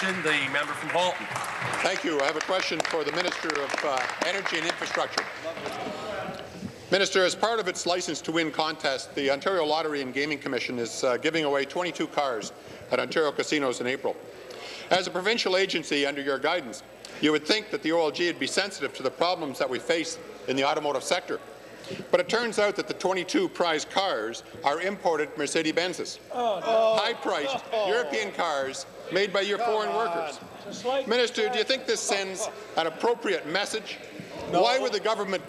The member from Halton. Thank you. I have a question for the Minister of Energy and Infrastructure. Minister, as part of its License to Win contest, the Ontario Lottery and Gaming Commission is giving away 22 cars at Ontario casinos in April. As a provincial agency under your guidance, you would think that the OLG would be sensitive to the problems that we face in the automotive sector. But it turns out that the 22 prize cars are imported Mercedes-Benzes, high-priced European cars made by your foreign workers. Minister, do you think this sends an appropriate message? No. Why would the government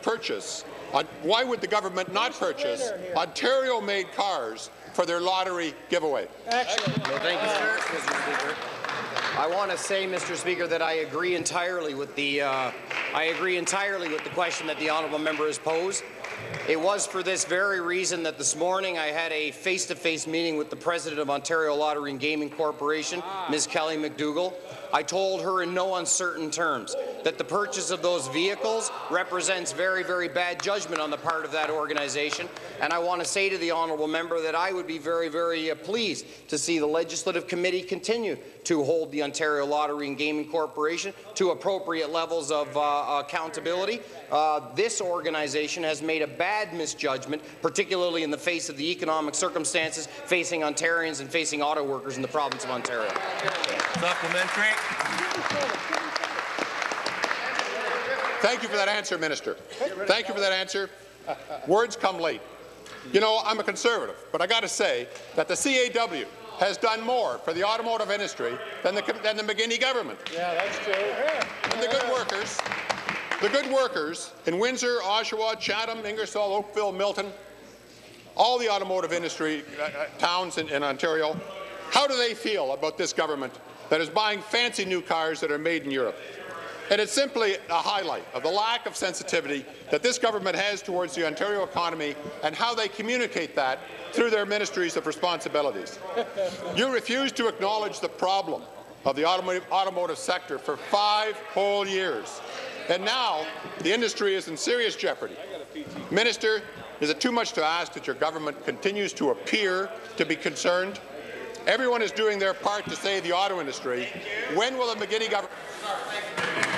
not purchase Ontario-made cars for their lottery giveaway? Excellent. Well, thank you, Mr. Speaker. I want to say, Mr. Speaker, that I agree entirely with the question that the honourable member has posed. It was for this very reason that this morning I had a face-to-face meeting with the President of Ontario Lottery and Gaming Corporation, Ms. Kelly McDougall. I told her in no uncertain terms that the purchase of those vehicles represents very, very bad judgment on the part of that organization. And I want to say to the honourable member that I would be very, very pleased to see the Legislative Committee continue to hold the Ontario Lottery and Gaming Corporation to appropriate levels of accountability. This organization has made a bad misjudgment, particularly in the face of the economic circumstances facing Ontarians and facing auto workers in the province of Ontario. Supplementary. Thank you for that answer, Minister. Thank you for that answer. Words come late. You know, I'm a Conservative, but I got to say that the CAW has done more for the automotive industry than the McGuinty government. Yeah, that's true. And the good workers in Windsor, Oshawa, Chatham, Ingersoll, Oakville, Milton, all the automotive industry towns in Ontario, how do they feel about this government that is buying fancy new cars that are made in Europe? And it's simply a highlight of the lack of sensitivity that this government has towards the Ontario economy and how they communicate that through their ministries of responsibilities. You refuse to acknowledge the problem of the automotive sector for 5 whole years. And now the industry is in serious jeopardy. Minister, is it too much to ask that your government continues to appear to be concerned? Everyone is doing their part to save the auto industry. When will the McGuinty government...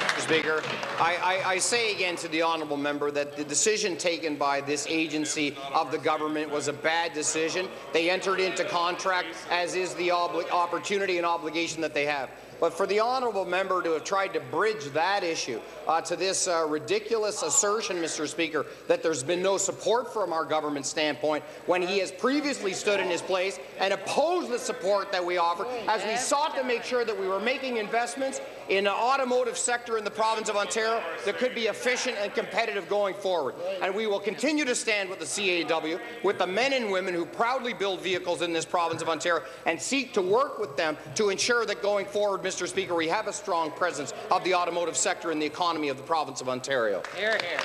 Mr. Speaker, I say again to the honourable member that the decision taken by this agency of the government was a bad decision. They entered into contract, as is the opportunity and obligation that they have. But for the honourable member to have tried to bridge that issue to this ridiculous assertion, Mr. Speaker, that there's been no support from our government standpoint when he has previously stood in his place and opposed the support that we offered as we sought to make sure that we were making investments in the automotive sector in the province of Ontario that could be efficient and competitive going forward. And we will continue to stand with the CAW, with the men and women who proudly build vehicles in this province of Ontario, and seek to work with them to ensure that going forward, Mr. Speaker, we have a strong presence of the automotive sector in the economy of the province of Ontario. Hear, hear.